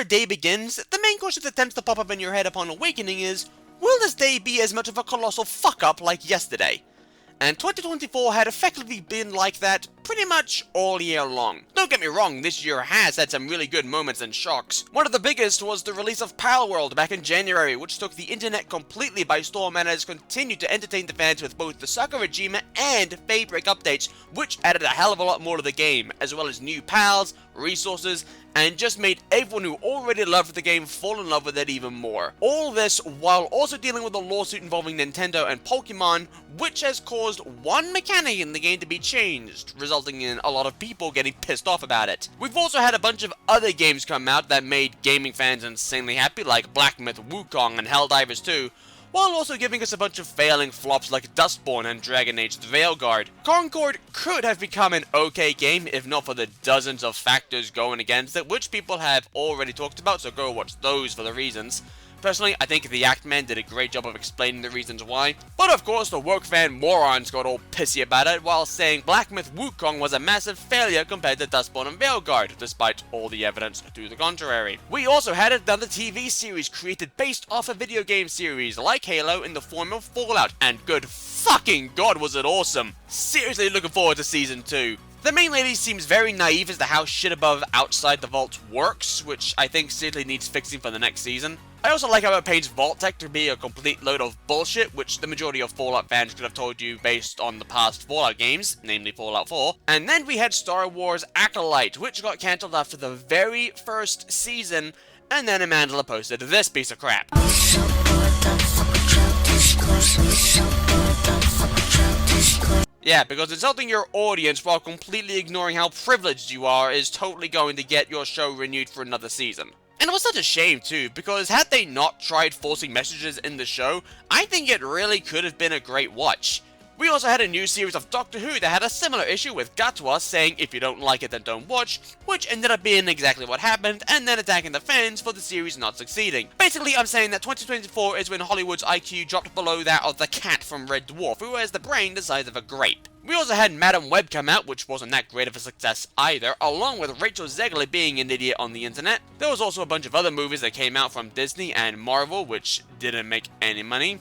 a day begins, the main question that tends to pop up in your head upon awakening is, will this day be as much of a colossal fuck-up like yesterday? And 2024 had effectively been like that pretty much all year long. Don't get me wrong, this year has had some really good moments and shocks. One of the biggest was the release of Palworld back in January, which took the internet completely by storm and has continued to entertain the fans with both the Sakura Regime and Fabric updates, which added a hell of a lot more to the game, as well as new pals, resources, and just made everyone who already loved the game fall in love with it even more. All this while also dealing with a lawsuit involving Nintendo and Pokemon, which has caused one mechanic in the game to be changed, resulting in a lot of people getting pissed off about it. We've also had a bunch of other games come out that made gaming fans insanely happy, like Black Myth Wukong and Helldivers 2, while also giving us a bunch of failing flops like Dustborn and Dragon Age The Veilguard. Concord could have become an okay game if not for the dozens of factors going against it, which people have already talked about, so go watch those for the reasons. Personally, I think the Actman did a great job of explaining the reasons why, but of course the woke fan morons got all pissy about it while saying Black Myth Wukong was a massive failure compared to Dustborn and Veilguard, despite all the evidence to the contrary. We also had another TV series created based off a video game series like Halo in the form of Fallout, and good fucking god was it awesome! Seriously looking forward to Season 2. The main lady seems very naive as to how shit above Outside the Vault works, which I think seriously needs fixing for the next season. I also like how it paints Vault Tech to be a complete load of bullshit, which the majority of Fallout fans could have told you based on the past Fallout games, namely Fallout 4. And then we had Star Wars Acolyte, which got cancelled after the very first season, and then Amandla posted this piece of crap. Yeah, because insulting your audience while completely ignoring how privileged you are is totally going to get your show renewed for another season. And it was such a shame too, because had they not tried forcing messages in the show, I think it really could have been a great watch. We also had a new series of Doctor Who that had a similar issue with Gatwa saying if you don't like it then don't watch, which ended up being exactly what happened, and then attacking the fans for the series not succeeding. Basically, I'm saying that 2024 is when Hollywood's IQ dropped below that of the cat from Red Dwarf, who has the brain the size of a grape. We also had Madam Web come out, which wasn't that great of a success either, along with Rachel Zegler being an idiot on the internet. There was also a bunch of other movies that came out from Disney and Marvel, which didn't make any money.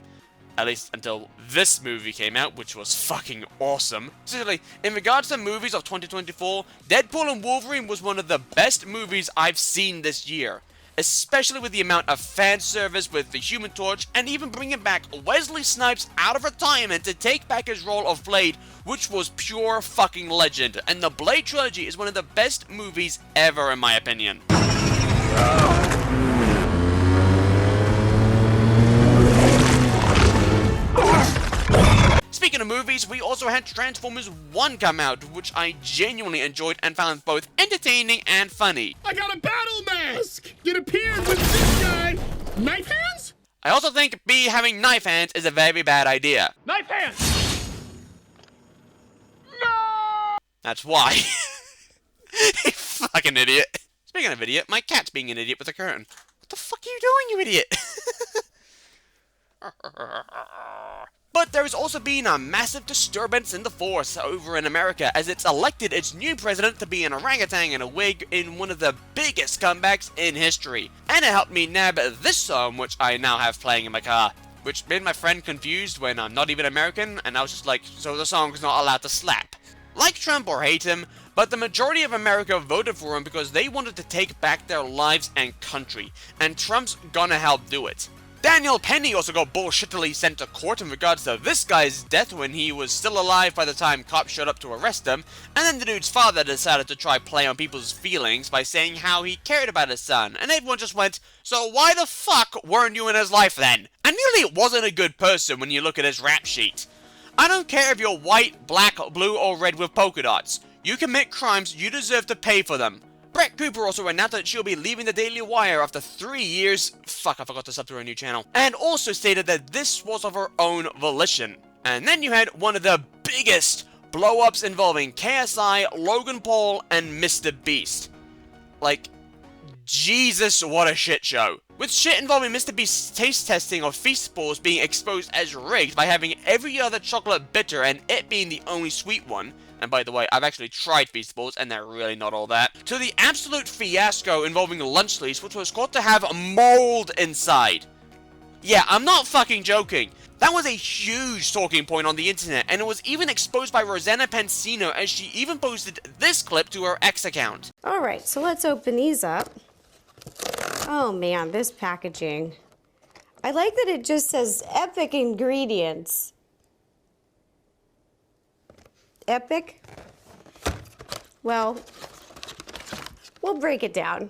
At least until this movie came out, which was fucking awesome. Seriously, in regards to movies of 2024, Deadpool and Wolverine was one of the best movies I've seen this year. Especially with the amount of fan service with the Human Torch, and even bringing back Wesley Snipes out of retirement to take back his role of Blade, which was pure fucking legend. And the Blade trilogy is one of the best movies ever in my opinion. Speaking of movies, we also had Transformers 1 come out, which I genuinely enjoyed and found both entertaining and funny. I got a battle mask! It appeared with this guy! Knife hands? I also think B having knife hands is a very bad idea. Knife hands! No! That's why. You fucking idiot. Speaking of idiot, my cat's being an idiot with a curtain. What the fuck are you doing, you idiot? But there has also been a massive disturbance in the force over in America as it's elected its new president to be an orangutan in a wig in one of the biggest comebacks in history. And it helped me nab this song, which I now have playing in my car, which made my friend confused when I'm not even American, and I was just like, so the song's not allowed to slap. Like Trump or hate him, but the majority of America voted for him because they wanted to take back their lives and country, and Trump's gonna help do it. Daniel Penny also got bullshittily sent to court in regards to this guy's death when he was still alive by the time cops showed up to arrest him, and then the dude's father decided to try play on people's feelings by saying how he cared about his son, and everyone just went, so why the fuck weren't you in his life then? And really wasn't a good person when you look at his rap sheet. I don't care if you're white, black, blue, or red with polka dots. You commit crimes, you deserve to pay for them. Brett Cooper also announced that she'll be leaving the Daily Wire after 3 years. Fuck, I forgot to sub to her new channel. And also stated that this was of her own volition. And then you had one of the biggest blow-ups involving KSI, Logan Paul, and Mr. Beast. Like, Jesus, what a shit show. With shit involving Mr. Beast's taste testing of Feast Balls being exposed as rigged by having every other chocolate bitter and it being the only sweet one, and by the way, I've actually tried Feastables, and they're really not all that, to the absolute fiasco involving Lunchleys, which was caught to have mold inside. Yeah, I'm not fucking joking. That was a huge talking point on the internet, and it was even exposed by Rosanna Pansino, as she even posted this clip to her X account. Alright, so let's open these up. Oh man, this packaging. I like that it just says epic ingredients. Epic? Well, we'll break it down.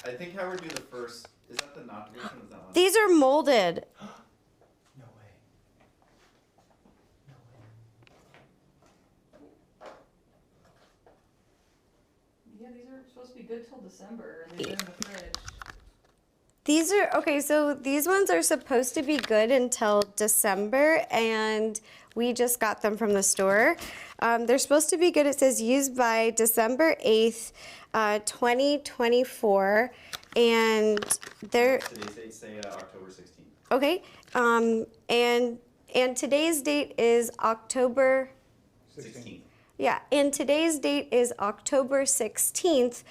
I think Howard do the first. Is that the not version? Is that one? These are molded. No way. Yeah, these are supposed to be good till December, and they're in the fridge. These are, okay, so these ones are supposed to be good until December, and we just got them from the store. They're supposed to be good, it says used by December 8th, 2024, and they're, Today's date say October 16th. okay, and today's date is October, 16th. yeah, and today's date is October 16th.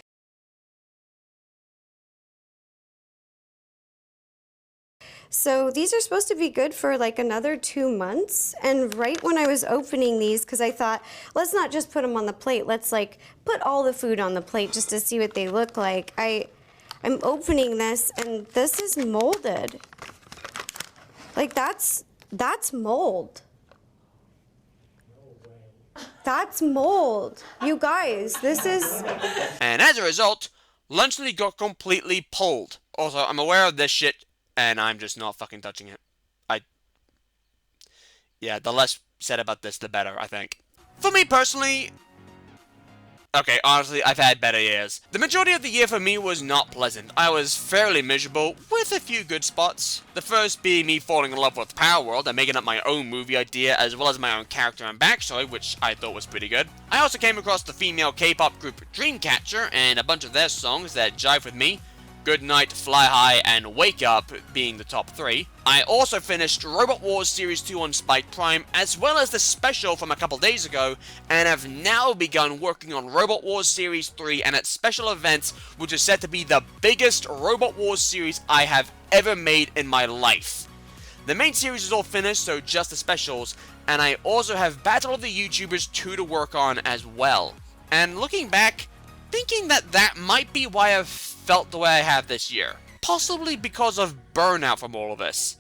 So these are supposed to be good for like another 2 months. And right when I was opening these, because I thought, let's not just put them on the plate, let's like put all the food on the plate just to see what they look like. I'm opening this and this is molded. Like that's mold. That's mold. You guys, this is... And as a result, Lunchley got completely pulled. Also, I'm aware of this shit, and I'm just not fucking touching it. Yeah, the less said about this, the better, I think. For me personally... Okay, honestly, I've had better years. The majority of the year for me was not pleasant. I was fairly miserable, with a few good spots. The first being me falling in love with Power World and making up my own movie idea, as well as my own character and backstory, which I thought was pretty good. I also came across the female K-pop group Dreamcatcher, and a bunch of their songs that jive with me. Good Night, Fly High, and Wake Up being the top 3. I also finished Robot Wars Series 2 on Spike Prime, as well as the special from a couple days ago, and have now begun working on Robot Wars Series 3 and its special events, which is set to be the biggest Robot Wars series I have ever made in my life. The main series is all finished, so just the specials, and I also have Battle of the YouTubers 2 to work on as well. And looking back, thinking that might be why I've felt the way I have this year. Possibly because of burnout from all of this.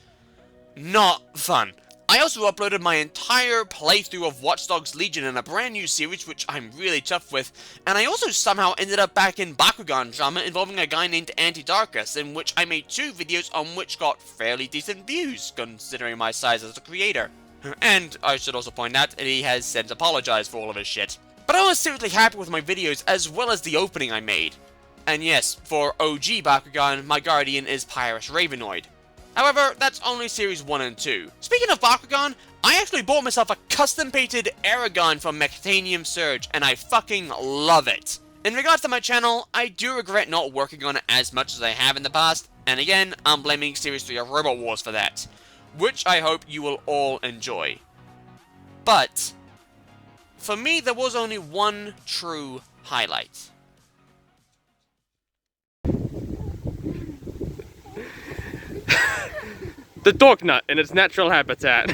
Not fun. I also uploaded my entire playthrough of Watch Dogs Legion in a brand new series, which I'm really tough with, and I also somehow ended up back in Bakugan drama involving a guy named Antidarkus, in which I made 2 videos on which got fairly decent views, considering my size as a creator. And I should also point out that he has since apologized for all of his shit. But I was seriously happy with my videos, as well as the opening I made. And yes, for OG Bakugan, my guardian is Pyrus Ravenoid. However, that's only Series 1 and 2. Speaking of Bakugan, I actually bought myself a custom-painted Aragon from Mectanium Surge, and I fucking love it. In regards to my channel, I do regret not working on it as much as I have in the past, and again, I'm blaming Series 3 of Robot Wars for that, which I hope you will all enjoy. But, for me, there was only one true highlight. The dog nut in its natural habitat.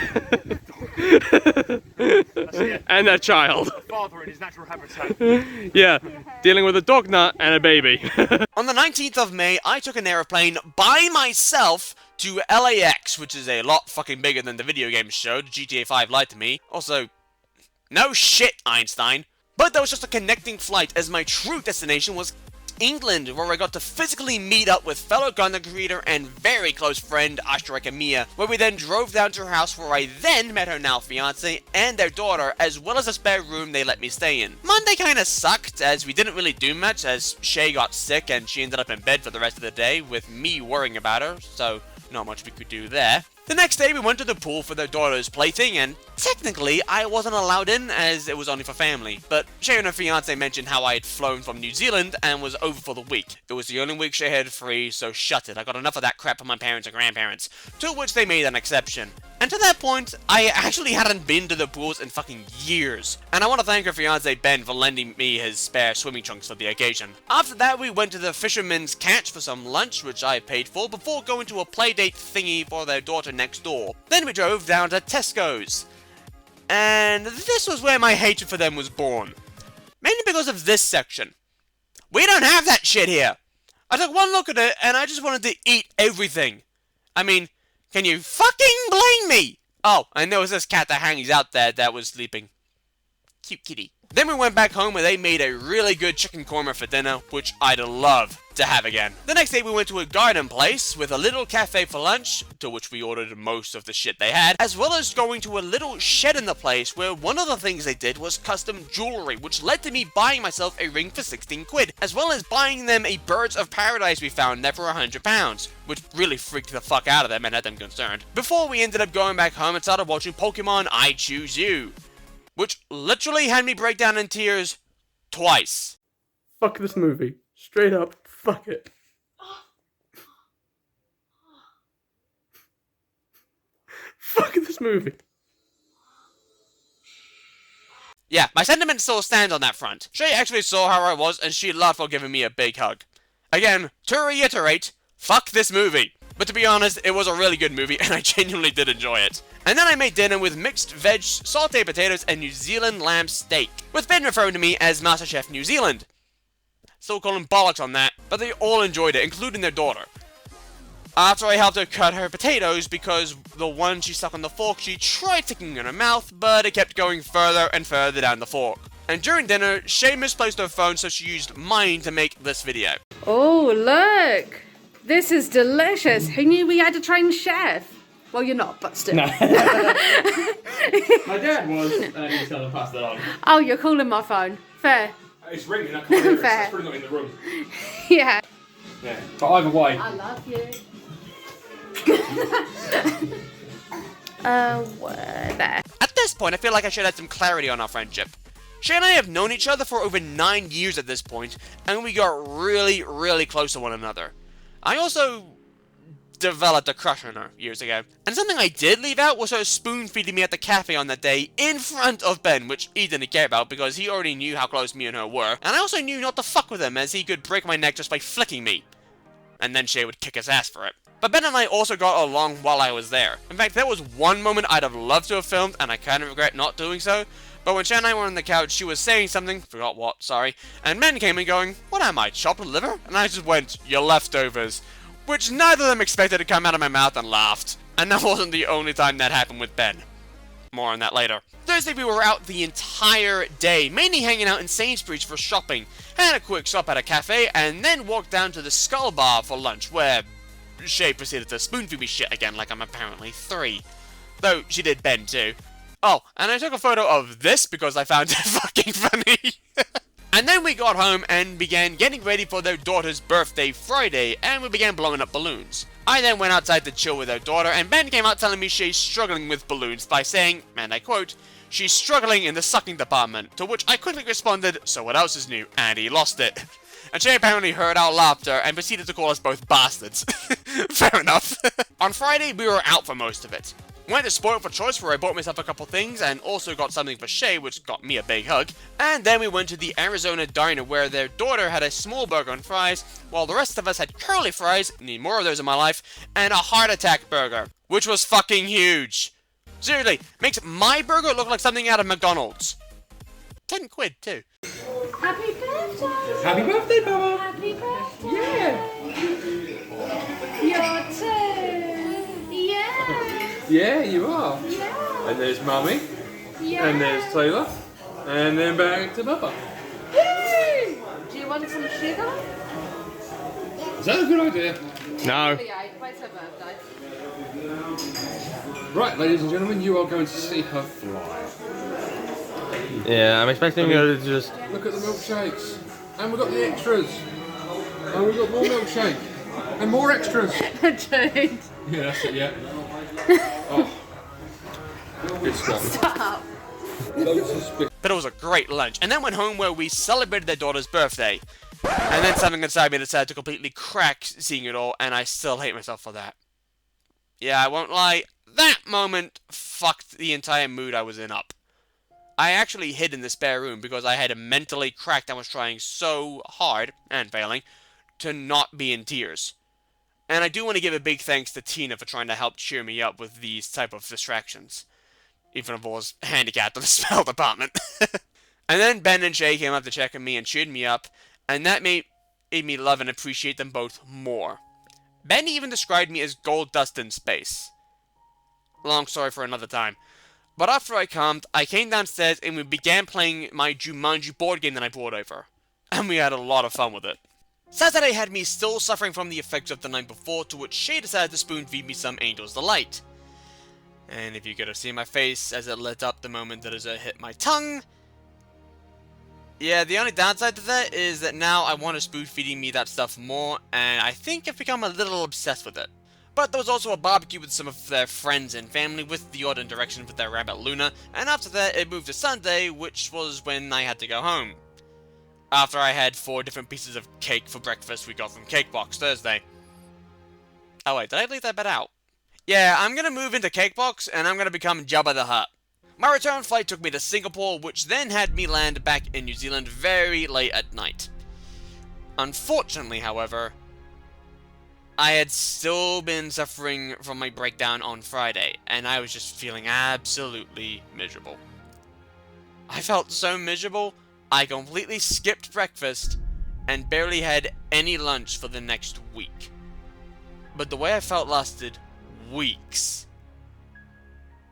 And a child. Father in his natural habitat. Yeah, dealing with a dog nut and a baby. On the 19th of May, I took an airplane by myself to LAX, which is a lot fucking bigger than the video game showed. GTA 5 lied to me. Also, no shit, Einstein. But that was just a connecting flight, as my true destination was England, where I got to physically meet up with fellow Gundam creator and very close friend Ashtra Kamiya, where we then drove down to her house, where I then met her now fiance and their daughter, as well as a spare room they let me stay in. Monday kinda sucked, as we didn't really do much, as Shay got sick and she ended up in bed for the rest of the day, with me worrying about her, so not much we could do there. The next day we went to the pool for their daughter's plaything, and technically I wasn't allowed in as it was only for family, but Shay and her fiance mentioned how I had flown from New Zealand and was over for the week. It was the only week Shay had free, so shut it, I got enough of that crap from my parents and grandparents, to which they made an exception. And to that point, I actually hadn't been to the pools in fucking years, and I want to thank her fiance Ben for lending me his spare swimming trunks for the occasion. After that we went to the Fisherman's Catch for some lunch, which I paid for, before going to a playdate thingy for their daughter next door. Then we drove down to Tesco's. And this was where my hatred for them was born. Mainly because of this section. We don't have that shit here. I took one look at it and I just wanted to eat everything. I mean, can you fucking blame me? Oh, and there was this cat that hangs out there that was sleeping. Cute kitty. Then we went back home where they made a really good chicken korma for dinner, which I'd love to have again. The next day we went to a garden place with a little cafe for lunch, to which we ordered most of the shit they had, as well as going to a little shed in the place where one of the things they did was custom jewelry, which led to me buying myself a ring for 16 quid, as well as buying them a Birds of Paradise we found there for £100, which really freaked the fuck out of them and had them concerned. Before we ended up going back home and started watching Pokemon I Choose You, which literally had me break down in tears twice. Fuck this movie. Straight up, fuck it. Fuck this movie. Yeah, my sentiments still stand on that front. Shay actually saw how I was and she loved for giving me a big hug. Again, to reiterate, fuck this movie. But to be honest, it was a really good movie and I genuinely did enjoy it. And then I made dinner with mixed veg, sauteed potatoes, and New Zealand lamb steak, with Ben referring to me as MasterChef New Zealand. Still calling bollocks on that, but they all enjoyed it, including their daughter. After I helped her cut her potatoes, because the one she stuck on the fork she tried sticking in her mouth, but it kept going further and further down the fork. And during dinner, Shay misplaced her phone, so she used mine to make this video. Oh, look! This is delicious. Who knew we had a trained chef? Well, you're not, but still. No. My dad was, and he's going to pass that on. Oh, you're calling my phone. Fair. It's ringing, I can't hear it, Fair. it's pretty not in the room. Yeah. Yeah, but either way. I love you. There. At this point, I feel like I should add some clarity on our friendship. Shay and I have known each other for over 9 years at this point, and we got really, really close to one another. I also developed a crush on her years ago. And something I did leave out was her spoon feeding me at the cafe on that day in front of Ben, which he didn't care about because he already knew how close me and her were. And I also knew not to fuck with him as he could break my neck just by flicking me. And then Shay would kick his ass for it. But Ben and I also got along while I was there. In fact, there was one moment I'd have loved to have filmed and I kind of regret not doing so. But when Shay and I were on the couch, she was saying something, forgot what, sorry, and Ben came in going, "What am I, chopped liver?" And I just went, "Your leftovers." Which neither of them expected to come out of my mouth and laughed. And that wasn't the only time that happened with Ben. More on that later. Thursday we were out the entire day, mainly hanging out in Sainsbury's for shopping, had a quick stop at a cafe, and then walked down to the Skull Bar for lunch, where Shay proceeded to spoon feed me shit again like I'm apparently 3. Though she did Ben too. Oh, and I took a photo of this because I found it fucking funny. And then we got home and began getting ready for their daughter's birthday Friday, and we began blowing up balloons. I then went outside to chill with their daughter, and Ben came out telling me she's struggling with balloons by saying, and I quote, "She's struggling in the sucking department," to which I quickly responded, "So what else is new?" And he lost it. And Shay apparently heard our laughter and proceeded to call us both bastards. Fair enough. On Friday, we were out for most of it. Went to Spoiled for Choice where I bought myself a couple things and also got something for Shay, which got me a big hug. And then we went to the Arizona Diner where their daughter had a small burger and fries, while the rest of us had curly fries, need more of those in my life, and a heart attack burger, which was fucking huge. Seriously, makes my burger look like something out of McDonald's. 10 quid too. Happy birthday! Happy birthday, Baba! Happy birthday! Yeah! You're 2! Yeah! Yeah, you are. Yeah! And there's Mummy, Yeah! and there's Taylor, and then back to Baba. Woo! Do you want some sugar? Is that a good idea? No. Yeah, it's her birthday. Right, ladies and gentlemen, you are going to see her fly. Yeah, I'm expecting her to just... Look at the milkshakes. And we've got the extras. And we've got more milkshake. And more extras. Dude. Yeah, that's it, yeah. Good stuff. Stop. Loads of spit. But it was a great lunch, and then went home where we celebrated their daughter's birthday. And then something inside me decided to completely crack seeing it all, and I still hate myself for that. Yeah, I won't lie, that moment fucked the entire mood I was in up. I actually hid in the spare room because I had mentally cracked and was trying so hard, and failing, to not be in tears. And I do want to give a big thanks to Tina for trying to help cheer me up with these type of distractions. Even if I was handicapped in the spell department. And then Ben and Shay came up to check on me and cheered me up, and that made me love and appreciate them both more. Ben even described me as gold dust in space. Long story for another time. But after I calmed, I came downstairs and we began playing my Jumanji board game that I brought over. And we had a lot of fun with it. Saturday had me still suffering from the effects of the night before, to which Shay decided to spoon feed me some Angel's Delight. And if you could have seen my face as it lit up the moment that it hit my tongue. Yeah, the only downside to that is that now I want to spoon feeding me that stuff more, and I think I've become a little obsessed with it. But there was also a barbecue with some of their friends and family with the odd interaction with their rabbit Luna, and after that it moved to Sunday, which was when I had to go home. After I had 4 different pieces of cake for breakfast we got from Cake Box Thursday. Oh wait, did I leave that bit out? Yeah, I'm gonna move into Cake Box, and I'm gonna become Jabba the Hutt. My return flight took me to Singapore, which then had me land back in New Zealand very late at night. Unfortunately, however, I had still been suffering from my breakdown on Friday, and I was just feeling absolutely miserable. I felt so miserable, I completely skipped breakfast and barely had any lunch for the next week. But the way I felt lasted weeks,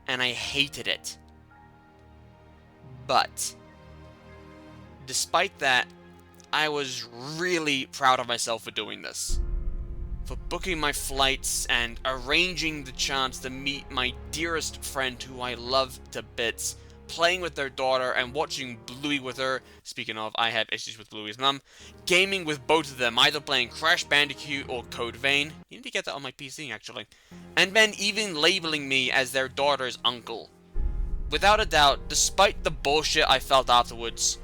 and I hated it. But despite that, I was really proud of myself for doing this. For booking my flights and arranging the chance to meet my dearest friend who I love to bits, playing with their daughter and watching Bluey with her. Speaking of, I have issues with Bluey's mum. Gaming with both of them, either playing Crash Bandicoot or Code Vein. You need to get that on my PC, actually. And Ben even labeling me as their daughter's uncle. Without a doubt, despite the bullshit I felt afterwards,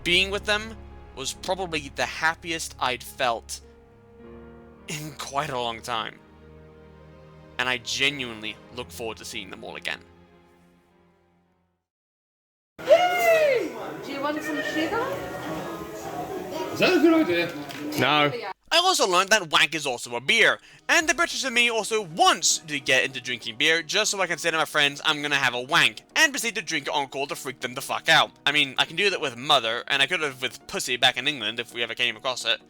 being with them was probably the happiest I'd felt in quite a long time. And I genuinely look forward to seeing them all again. Do you want some sugar? Is that a good idea? No. I also learned that wank is also a beer, and the British in me also wants to get into drinking beer just so I can say to my friends I'm gonna have a wank, and proceed to drink it on call to freak them the fuck out. I mean, I can do that with mother, and I could have with pussy back in England if we ever came across it.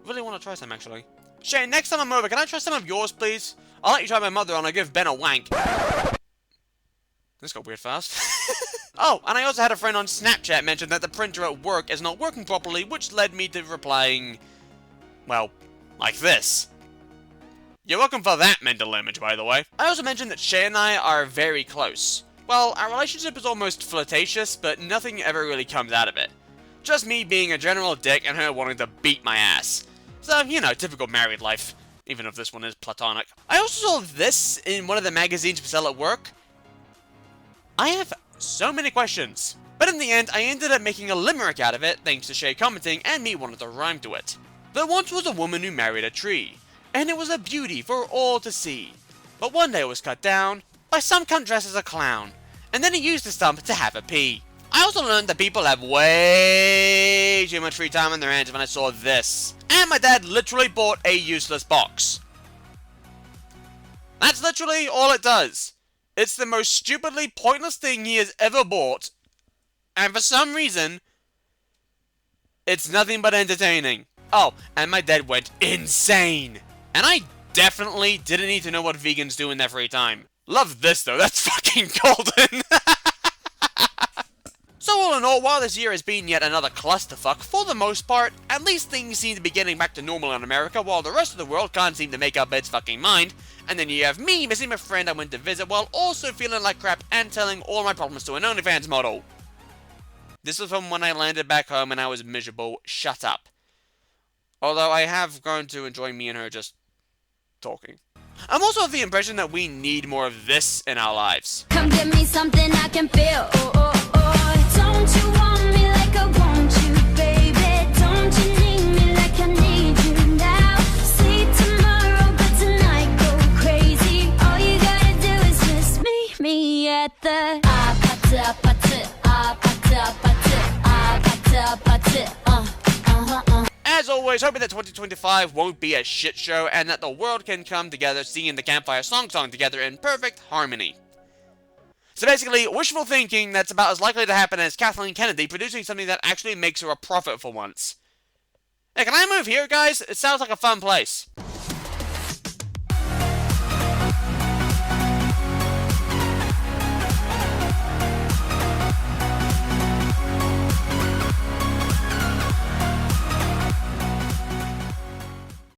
Really want to try some, actually. Shane, next time I'm over, can I try some of yours, please? I'll let you try my mother and I'll give Ben a wank. This got weird fast. Oh, and I also had a friend on Snapchat mention that the printer at work is not working properly, which led me to replying, well, like this. You're welcome for that mental image, by the way. I also mentioned that Shay and I are very close. Well, our relationship is almost flirtatious, but nothing ever really comes out of it. Just me being a general dick and her wanting to beat my ass. So, you know, typical married life, even if this one is platonic. I also saw this in one of the magazines we sell at work. I have so many questions, but in the end, I ended up making a limerick out of it, thanks to Shay commenting and me wanting to rhyme to it. There once was a woman who married a tree, and it was a beauty for all to see. But one day it was cut down by some cunt dressed as a clown, and then he used the stump to have a pee. I also learned that people have way too much free time on their hands when I saw this. And my dad literally bought a useless box. That's literally all it does. It's the most stupidly pointless thing he has ever bought. And for some reason, it's nothing but entertaining. Oh, and my dad went insane. And I definitely didn't need to know what vegans do in their free time. Love this though, that's fucking golden. So all in all, while this year has been yet another clusterfuck, for the most part, at least things seem to be getting back to normal in America, while the rest of the world can't seem to make up its fucking mind. And then you have me missing my friend I went to visit, while also feeling like crap and telling all my problems to an OnlyFans model. This was from when I landed back home and I was miserable. Shut up. Although I have grown to enjoy me and her just talking. I'm also of the impression that we need more of this in our lives. Come give me something I can feel. Oh, oh, oh. Don't you want me like I want you, baby? Don't you need me like I need you now? See tomorrow, but tonight go crazy. All you gotta do is just meet me at the As always, hoping that 2025 won't be a shit show and that the world can come together singing the Campfire Song together in perfect harmony. So basically, wishful thinking that's about as likely to happen as Kathleen Kennedy producing something that actually makes her a profit for once. Hey, can I move here, guys? It sounds like a fun place.